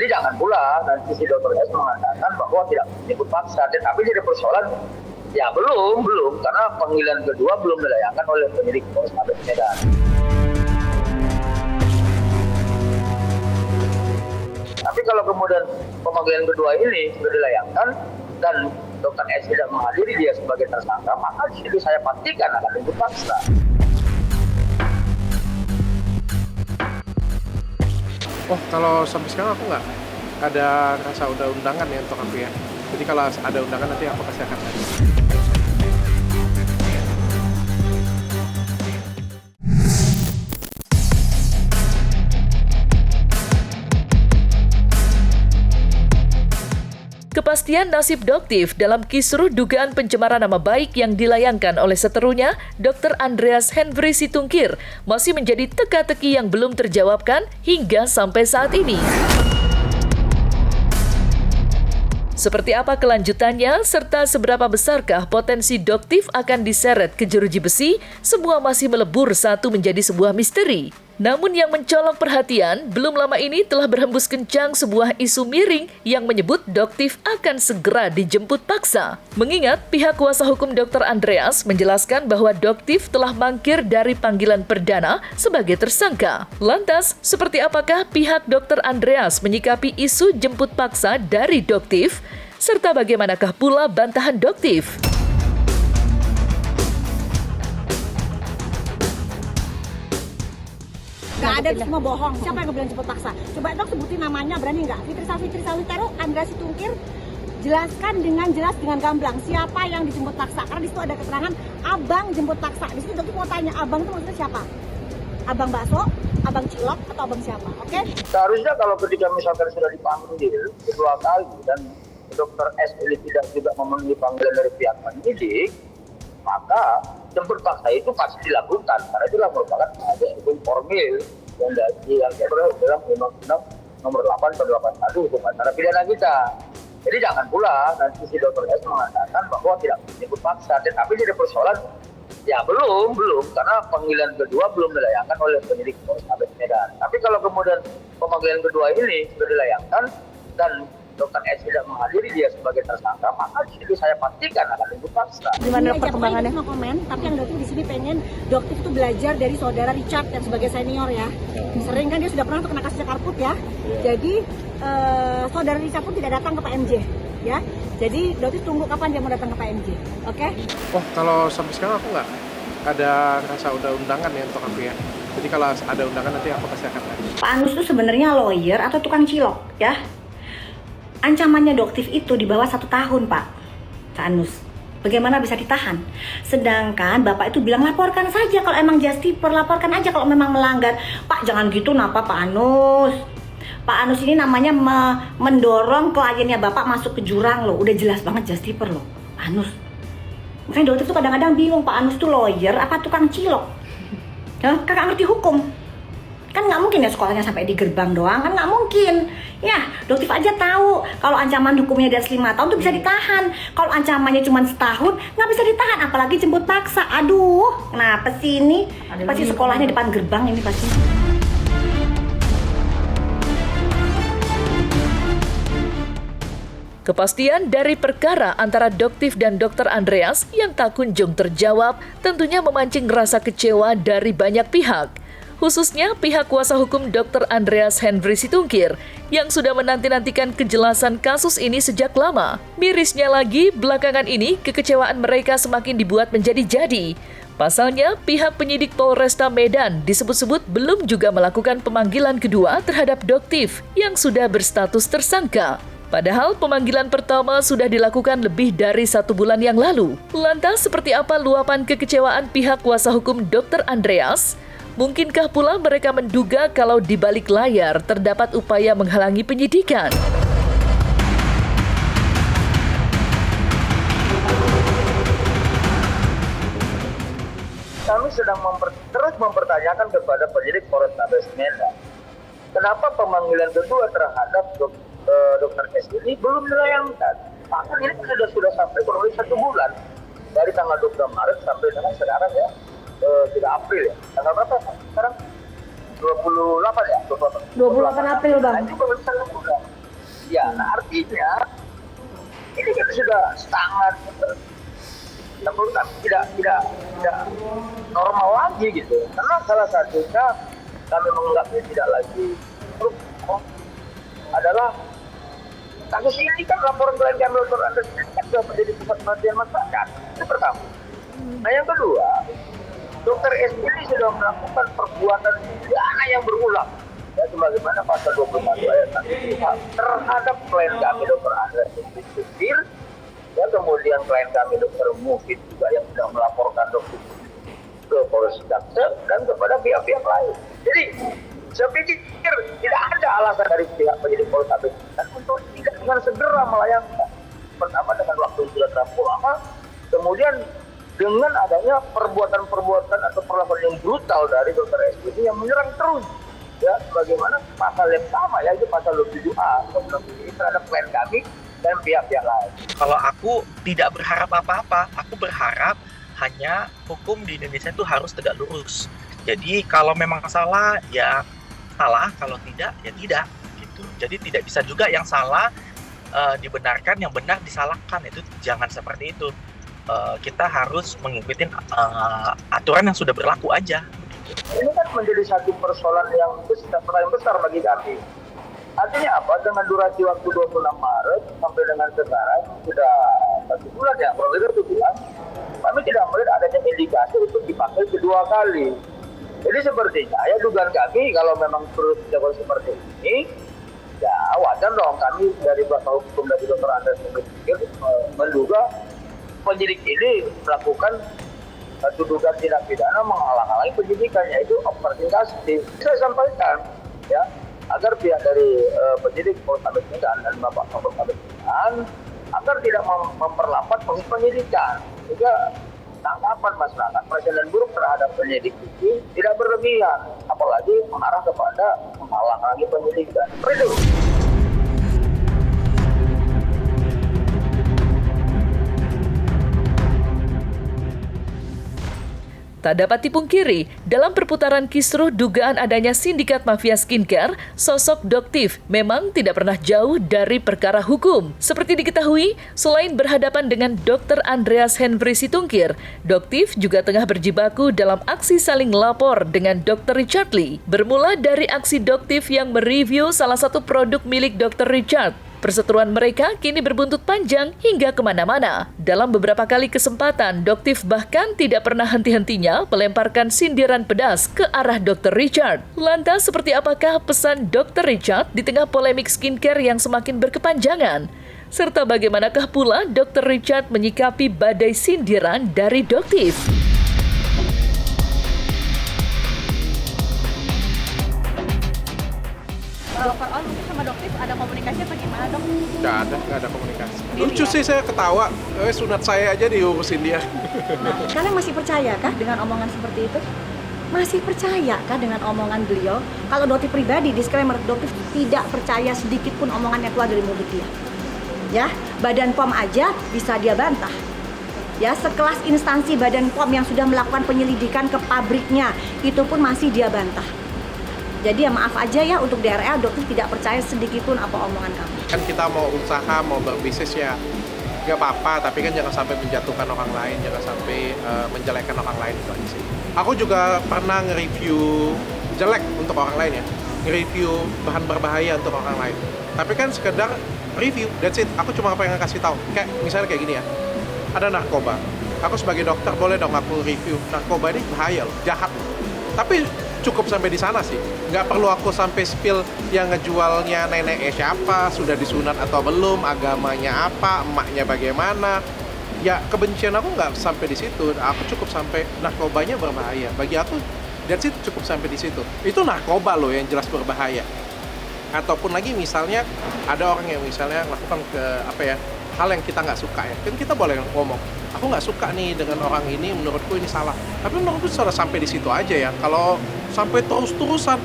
Jadi jangan pula nanti si Dr. S mengatakan bahwa tidak menyebut paksa, tetapi jadi persoalan ya belum, karena panggilan kedua belum dilayangkan oleh penyidik Polrestabes Medan. Tapi kalau kemudian pemanggilan kedua ini sudah dilayangkan dan Dr. S tidak menghadiri dia sebagai tersangka, maka di situ saya pastikan akan menyebut paksa. Oh, kalau sampai sekarang aku nggak ada rasa udah undangan ya untuk aku ya. Jadi kalau ada undangan nanti aku pasti akan hadir. Kepastian nasib Doktif dalam kisruh dugaan pencemaran nama baik yang dilayangkan oleh seterunya, Dr. Andreas Henry Situngkir, masih menjadi teka-teki yang belum terjawabkan hingga sampai saat ini. Seperti apa kelanjutannya, serta seberapa besarkah potensi Doktif akan diseret ke jeruji besi, semua masih melebur satu menjadi sebuah misteri. Namun yang mencolok perhatian, belum lama ini telah berhembus kencang sebuah isu miring yang menyebut Doktif akan segera dijemput paksa. Mengingat pihak kuasa hukum Dr. Andreas menjelaskan bahwa Doktif telah mangkir dari panggilan perdana sebagai tersangka. Lantas, seperti apakah pihak Dr. Andreas menyikapi isu jemput paksa dari Doktif? Serta bagaimanakah pula bantahan Doktif? Nggak ada, itu semua bohong. Siapa yang bilang jemput paksa? Coba dong sebutin namanya, berani nggak? Fitri Sawitero, Andreas Situngkir, jelaskan dengan jelas, dengan gamblang siapa yang dijemput paksa. Karena di situ ada keterangan abang jemput paksa. Di situ dokter mau tanya, abang itu maksudnya siapa? Abang bakso, abang cilok, atau abang siapa? Oke? Seharusnya kalau ketika misalkan sudah dipanggil kedua kali dan Dr. S ini tidak juga memenuhi panggilan dari pihak penyidik, maka jemput paksa itu pasti dilakukan karena itulah merupakan hukum formil yang diatur dalam Undang-Undang Nomor 8 tahun 81 Hukum Acara Pidana kita. Jadi jangan pula nanti si Dr. S mengatakan bahwa tidak menyebut paksa, tetapi jadi persoalan ya belum karena panggilan kedua belum dilayangkan oleh penyidik Polrestabes Medan. Tapi kalau kemudian pemanggilan kedua ini sudah dilayangkan dan Dr. S tidak menghadiri dia sebagai tersangka, maka di situ saya pastikan akan dijemput paksa. Gimana perkembangannya? Mau komen, tapi yang dokter di sini pengen Doktif itu belajar dari saudara Richard yang sebagai senior ya. Sering kan dia sudah pernah kena kasus Karput ya. Jadi saudara Richard pun tidak datang ke Pak MJ ya. Jadi Doktif tunggu kapan dia mau datang ke Pak MJ. Oke? Oh, kalau sampai sekarang aku nggak ada rasa udah undangan ya untuk aku ya. Jadi kalau ada undangan nanti aku pasti akan hadir. Pak Anus itu sebenarnya lawyer atau tukang cilok ya. Ancamannya Doktif itu di bawah 1 tahun, Pak Anus. Bagaimana bisa ditahan? Sedangkan Bapak itu bilang laporkan saja kalau emang justiper, laporkan aja kalau memang melanggar. Pak, jangan gitu napa Pak Anus? Pak Anus ini namanya mendorong kliennya Bapak masuk ke jurang loh. Udah jelas banget justiper loh, Pak Anus. Makanya Doktif tuh kadang-kadang bingung, Pak Anus tuh lawyer apa tukang cilok? Kakak ngerti hukum. Kan nggak mungkin ya sekolahnya sampai di gerbang doang, kan nggak mungkin. Ya, Doktif aja tahu kalau ancaman hukumnya di atas 5 tahun tuh bisa ditahan. Kalau ancamannya cuma setahun, nggak bisa ditahan, apalagi jemput paksa. Aduh, kenapa sih ini? Pasti sekolahnya depan gerbang ini pasti. Kepastian dari perkara antara Doktif dan Dr. Andreas yang tak kunjung terjawab tentunya memancing rasa kecewa dari banyak pihak. Khususnya pihak kuasa hukum Dr. Andreas Henry Situngkir yang sudah menanti-nantikan kejelasan kasus ini sejak lama. Mirisnya lagi, belakangan ini kekecewaan mereka semakin dibuat menjadi-jadi. Pasalnya, pihak penyidik Polresta Medan disebut-sebut belum juga melakukan pemanggilan kedua terhadap Doktif yang sudah berstatus tersangka. Padahal pemanggilan pertama sudah dilakukan lebih dari 1 bulan yang lalu. Lantas seperti apa luapan kekecewaan pihak kuasa hukum Dr. Andreas? Mungkinkah pula mereka menduga kalau di balik layar terdapat upaya menghalangi penyidikan? Kami sedang terus mempertanyakan kepada penyidik Polrestabes Medan, kenapa pemanggilan kedua terhadap Dr. S ini belum dilayangkan? Bahkan ini sudah sampai kurang lebih 1 bulan dari tanggal 20 Maret sampai dengan sekarang ya. 3 April ya. Tanggal berapa sekarang? 28 ya? 28 April, Bang. Nah, itu baru 1 bulan. Ya, nah artinya ini kan sudah sangat menurut kami tidak normal lagi gitu. Karena salah satunya kami menganggapnya tidak lagi adalah kasus ini kan laporan klien kami Dr. Andes kan sudah menjadi pusat perhatian masyarakat. Itu pertama. Nah yang kedua, Dr. S ini sudah melakukan perbuatan pidana yang berulang. Ya, sebagaimana pasal 21 ayat 1 terhadap klien kami Dr. Andes Sikir, ya kemudian klien kami Dr. Mufid juga yang sudah melaporkan dokter ke Polres Jaksel dan kepada pihak-pihak lain. Jadi saya pikir tidak ada alasan dari pihak penyidik Polres Jaksel untuk tidak dengan segera melayangkan. Pertama dengan waktu yang sudah terlalu lama, kemudian dengan adanya perbuatan-perbuatan atau perlakuan yang brutal dari Dr. S ini yang menyerang terus, ya sebagaimana pasal yang sama, yaitu pasal 27A terhadap klien kami dan pihak-pihak lain. Kalau aku tidak berharap apa-apa, aku berharap hanya hukum di Indonesia itu harus tegak lurus. Jadi kalau memang salah, ya salah, kalau tidak, ya tidak. Gitu. Jadi tidak bisa juga yang salah dibenarkan, yang benar disalahkan. Itu jangan seperti itu. Kita harus mengikuti aturan yang sudah berlaku aja. Ini kan menjadi satu persoalan yang besar bagi kami. Artinya apa? Dengan durasi waktu 26 Maret sampai dengan sekarang sudah 1 bulan ya, kurang lebih 1 bulan. Kami tidak melihat adanya indikasi untuk dipakai kedua kali. Jadi sepertinya ya dugaan kami kalau memang terus dilakukan seperti ini, ya wajar dong kami dari kuasa hukum dari Dr. Andes menduga penyidik ini melakukan satu dugaan tindak pidana menghalang-halangi penyidikan, yaitu obstruction justice. Saya sampaikan ya agar pihak dari penyidik Polres Medan dan Bapak Kapolres Medan agar tidak memperlambat proses penyidikan, sehingga tanggapan masyarakat presiden buruk terhadap penyidik ini tidak berlebihan, apalagi mengarah kepada menghalang-halangi penyidikan. Itu. Tak dapat dipungkiri, dalam perputaran kisruh dugaan adanya sindikat mafia skincare, sosok Doktif memang tidak pernah jauh dari perkara hukum. Seperti diketahui, selain berhadapan dengan Dr. Andreas Henry Situngkir, Doktif juga tengah berjibaku dalam aksi saling lapor dengan Dr. Richard Lee. Bermula dari aksi Doktif yang mereview salah satu produk milik Dr. Richard. Perseteruan mereka kini berbuntut panjang hingga kemana-mana. Dalam beberapa kali kesempatan, Doktif bahkan tidak pernah henti-hentinya melemparkan sindiran pedas ke arah Dr. Richard. Lantas, seperti apakah pesan Dr. Richard di tengah polemik skincare yang semakin berkepanjangan? Serta bagaimanakah pula Dr. Richard menyikapi badai sindiran dari Doktif? Overall mungkin sama Doktif ada komunikasi apa gimana dok? Nggak ada komunikasi. Lucu sih saya ketawa, sunat saya aja diurusin dia. Nah, kalian masih percaya kah dengan omongan seperti itu? Masih percaya kah dengan omongan beliau? Kalau Doktif pribadi, disclaimer, Doktif tidak percaya sedikit pun omongan yang keluar dari mulut dia. Ya, Badan POM aja bisa dia bantah. Ya, sekelas instansi Badan POM yang sudah melakukan penyelidikan ke pabriknya, itu pun masih dia bantah. Jadi ya maaf aja ya untuk DRL, Doktif tidak percaya sedikit pun apa omongan kami. Kan kita mau usaha, mau berbisnis ya nggak apa-apa, tapi kan jangan sampai menjatuhkan orang lain, jangan sampai menjelekkan orang lain, itu aja sih. Aku juga pernah nge-review jelek untuk orang lain ya, nge-review bahan berbahaya untuk orang lain. Tapi kan sekedar review, that's it. Aku cuma pengen kasih tahu, kayak misalnya kayak gini ya, ada narkoba. Aku sebagai dokter boleh dong aku review, narkoba ini bahaya loh, jahat loh. Tapi cukup sampai di sana sih, nggak perlu aku sampai spill yang ngejualnya neneknya siapa, sudah disunat atau belum, agamanya apa, emaknya bagaimana. Ya kebencian aku nggak sampai di situ, aku cukup sampai narkobanya berbahaya. Bagi aku, that's it, cukup sampai di situ. Itu narkoba loh yang jelas berbahaya. Ataupun lagi misalnya ada orang yang misalnya melakukan hal yang kita nggak suka ya, kan kita boleh ngomong, aku nggak suka nih dengan orang ini, menurutku ini salah. Tapi menurutku sudah sampai di situ aja ya. Kalau sampai terus-terusan,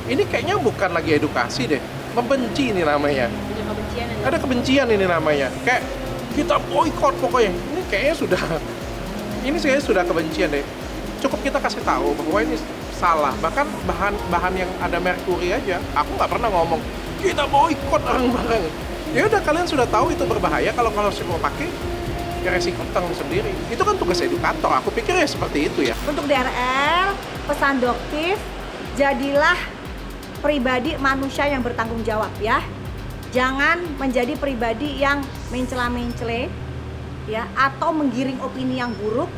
ini kayaknya bukan lagi edukasi deh, membenci ini namanya. Ada kebencian ini namanya. Kayak kita boykot pokoknya. Ini kayaknya sudah kebencian deh. Cukup kita kasih tahu bahwa ini salah. Bahkan bahan yang ada merkuri aja, aku nggak pernah ngomong kita boykot barang-barang. Ya udah, kalian sudah tahu itu berbahaya, kalau sih mau pakai ya resiko tanggung sendiri. Itu kan tugas edukator, aku pikir ya seperti itu ya. Untuk DRL, pesan Doktif, jadilah pribadi manusia yang bertanggung jawab ya. Jangan menjadi pribadi yang mencela-mencele ya, atau menggiring opini yang buruk,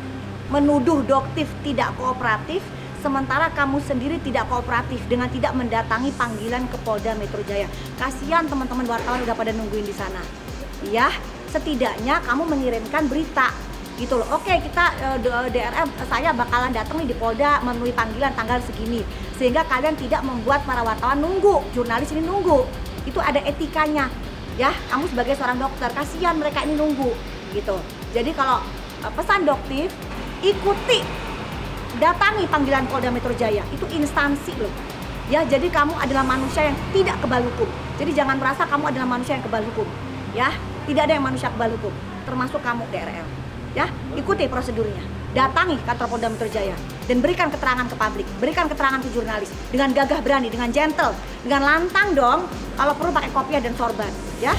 menuduh Doktif tidak kooperatif, sementara kamu sendiri tidak kooperatif dengan tidak mendatangi panggilan ke Polda Metro Jaya. Kasihan teman-teman wartawan udah pada nungguin di sana. Ya, setidaknya kamu mengirimkan berita gitu loh. Oke, kita DRM, saya bakalan datang nih di Polda memenuhi panggilan tanggal segini, sehingga kalian tidak membuat para wartawan nunggu, jurnalis ini nunggu. Itu ada etikanya ya. Kamu sebagai seorang dokter, kasihan mereka ini nunggu gitu. Jadi kalau pesan Doktif, ikuti, datangi panggilan Polda Metro Jaya, itu instansi loh ya. Jadi kamu adalah manusia yang tidak kebal hukum. Jadi jangan merasa kamu adalah manusia yang kebal hukum ya. Tidak ada yang manusia kebal hukum, termasuk kamu DRL ya. Ikuti prosedurnya, datangi kantor Polda Metro Jaya dan berikan keterangan ke publik, berikan keterangan ke jurnalis dengan gagah berani, dengan gentle, dengan lantang dong, kalau perlu pakai kopiah dan sorban ya.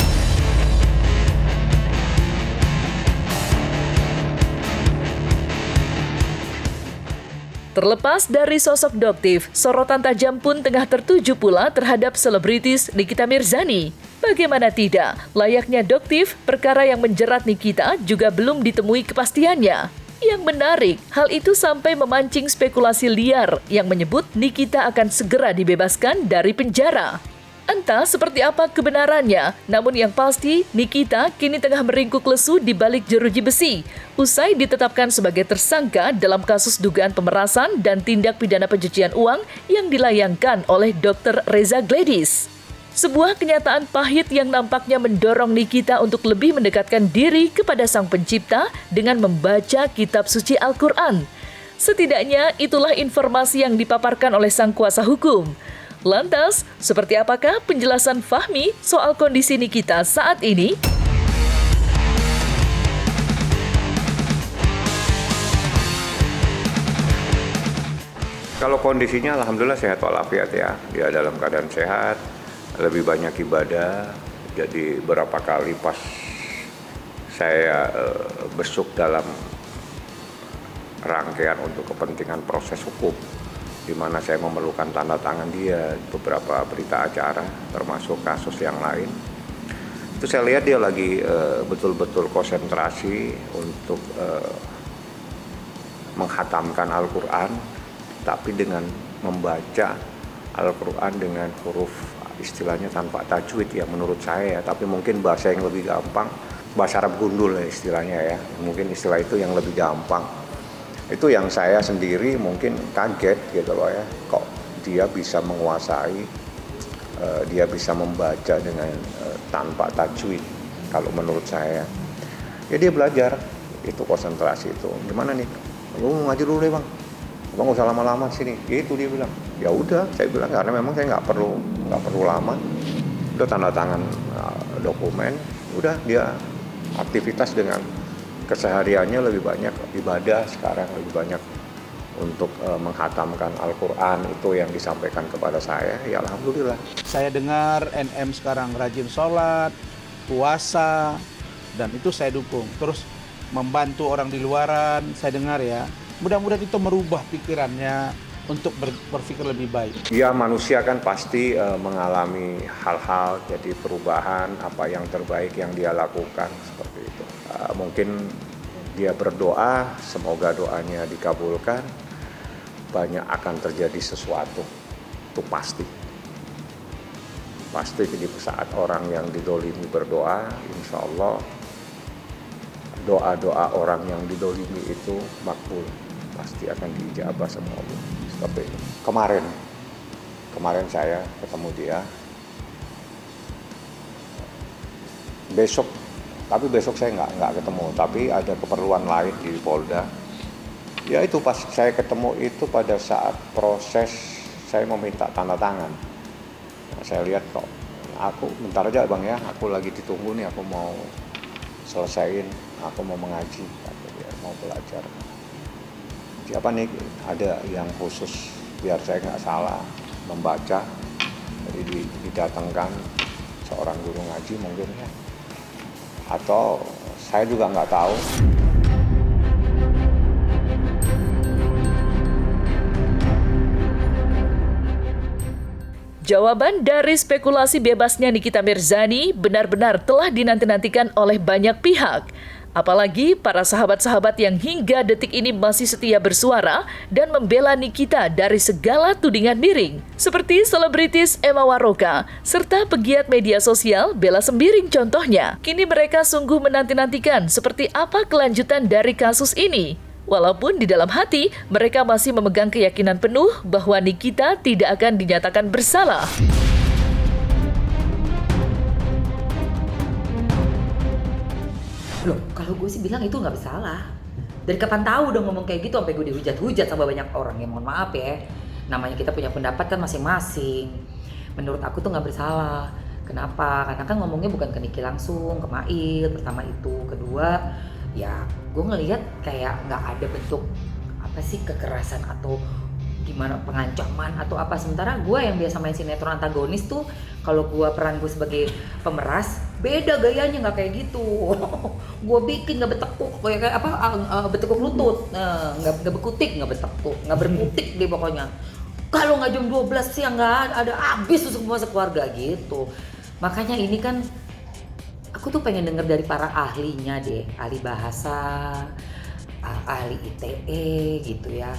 Terlepas dari sosok Doktif, sorotan tajam pun tengah tertuju pula terhadap selebritis Nikita Mirzani. Bagaimana tidak, layaknya Doktif, perkara yang menjerat Nikita juga belum ditemui kepastiannya. Yang menarik, hal itu sampai memancing spekulasi liar yang menyebut Nikita akan segera dibebaskan dari penjara. Entah seperti apa kebenarannya, namun yang pasti Nikita kini tengah meringkuk lesu di balik jeruji besi, usai ditetapkan sebagai tersangka dalam kasus dugaan pemerasan dan tindak pidana pencucian uang yang dilayangkan oleh Dr. Reza Gladys. Sebuah kenyataan pahit yang nampaknya mendorong Nikita untuk lebih mendekatkan diri kepada Sang Pencipta dengan membaca kitab suci Al-Quran. Setidaknya itulah informasi yang dipaparkan oleh sang kuasa hukum. Lantas, seperti apakah penjelasan Fahmi soal kondisi Nikita saat ini? Kalau kondisinya alhamdulillah sehat walafiat ya. Dia dalam keadaan sehat, lebih banyak ibadah. Jadi beberapa kali pas saya besuk dalam rangkaian untuk kepentingan proses hukum, di mana saya memerlukan tanda tangan dia beberapa berita acara, termasuk kasus yang lain. Itu saya lihat dia lagi betul-betul konsentrasi untuk menghatamkan Al-Quran, tapi dengan membaca Al-Quran dengan huruf istilahnya tanpa tajwid ya menurut saya ya, tapi mungkin bahasa yang lebih gampang, bahasa Arab gundul ya istilahnya ya, mungkin istilah itu yang lebih gampang. Itu yang saya sendiri mungkin kaget gitu loh ya, kok dia bisa menguasai, dia bisa membaca dengan tanpa tajwid. Kalau menurut saya ya dia belajar, itu konsentrasi itu. Gimana nih, lu mau ngaji dulu deh bang, abang nggak usah lama-lama sini. Itu dia bilang. Ya udah, saya bilang karena memang saya nggak perlu lama. Udah tanda tangan dokumen, udah dia aktivitas dengan kesehariannya lebih banyak ibadah sekarang, lebih banyak untuk menghatamkan Al-Quran. Itu yang disampaikan kepada saya, ya alhamdulillah. Saya dengar NM sekarang rajin sholat, puasa, dan itu saya dukung. Terus membantu orang di luaran, saya dengar ya. Mudah-mudahan itu merubah pikirannya untuk berpikir lebih baik. Ya manusia kan pasti mengalami hal-hal, jadi perubahan, apa yang terbaik yang dia lakukan, seperti itu. Mungkin dia berdoa, semoga doanya dikabulkan, banyak akan terjadi sesuatu, itu pasti. Pasti di saat orang yang didolimi berdoa, insya Allah doa-doa orang yang didolimi itu makbul, pasti akan diijabah sama Allah. Seperti itu. Kemarin saya ketemu dia, tapi besok saya nggak ketemu, tapi ada keperluan lain di Polda. Ya itu pas saya ketemu itu pada saat proses saya meminta tanda tangan. Nah, saya lihat kok, aku bentar aja bang ya, aku lagi ditunggu nih, aku mau selesaiin, aku mau mengaji, mau belajar. Siapa nih, ada yang khusus biar saya nggak salah membaca, jadi didatangkan. seorang guru ngaji mungkin ya. Atau saya juga nggak tahu. Jawaban dari spekulasi bebasnya Nikita Mirzani benar-benar telah dinanti-nantikan oleh banyak pihak. Apalagi para sahabat-sahabat yang hingga detik ini masih setia bersuara dan membela Nikita dari segala tudingan miring. Seperti selebritis Emma Waroka, serta pegiat media sosial Bella Sembiring contohnya. Kini mereka sungguh menanti-nantikan seperti apa kelanjutan dari kasus ini. Walaupun di dalam hati, mereka masih memegang keyakinan penuh bahwa Nikita tidak akan dinyatakan bersalah. Loh, kalau gue sih bilang itu nggak bersalah. Dari kapan tahu udah ngomong kayak gitu sampai gue dihujat-hujat sama banyak orang. Ya mohon maaf ya, namanya kita punya pendapat kan masing-masing. Menurut aku tuh nggak bersalah. Kenapa? Karena kan ngomongnya bukan ke Niki langsung, ke Mail pertama itu. Kedua, ya gue ngelihat kayak nggak ada bentuk apa sih kekerasan atau gimana pengancaman atau apa. Sementara gue yang biasa main sinetron antagonis tuh, kalau gue peran gue sebagai pemeras beda gayanya, nggak kayak gitu. Gue bikin nggak betekuk kayak apa betekuk lutut, nggak bekutik, nggak betekuk, nggak berkutik deh pokoknya. Kalau nggak jam 12 siang nggak ada habis tuh semua sekeluarga gitu. Makanya ini kan aku tuh pengen denger dari para ahlinya deh, ahli bahasa, ahli ITE gitu ya.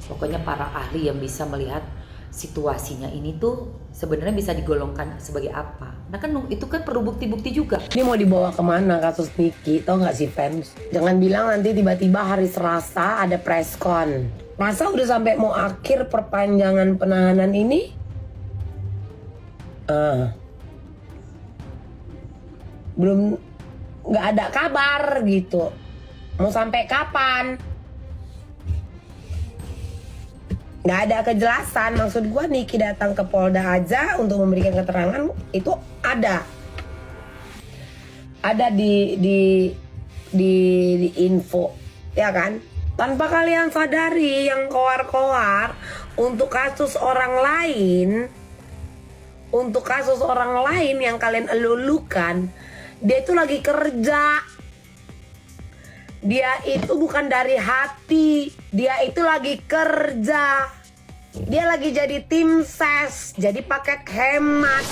Pokoknya para ahli yang bisa melihat situasinya ini tuh sebenarnya bisa digolongkan sebagai apa. Nah kan itu kan perlu bukti-bukti juga. Ini mau dibawa kemana kasus Niki, tau gak sih fans? Jangan bilang nanti tiba-tiba hari Selasa ada press con. Masa udah sampai mau akhir perpanjangan penahanan ini? Belum, gak ada kabar gitu. Mau sampai kapan? Gak ada kejelasan. Maksud gue Niki datang ke Polda aja untuk memberikan keterangan itu ada di info, ya kan? Tanpa kalian sadari yang koar-koar untuk kasus orang lain yang kalian elulukan, dia itu lagi kerja. Dia itu bukan dari hati, dia itu lagi kerja. Dia lagi jadi tim ses, jadi paket hemat.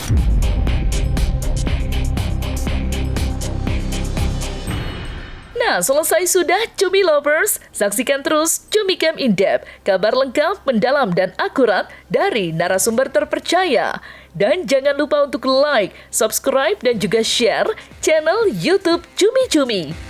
Nah, selesai sudah Cumi Lovers. Saksikan terus Cumi Camp In Depth, kabar lengkap, mendalam, dan akurat dari narasumber terpercaya. Dan jangan lupa untuk like, subscribe, dan juga share channel YouTube Cumi Cumi.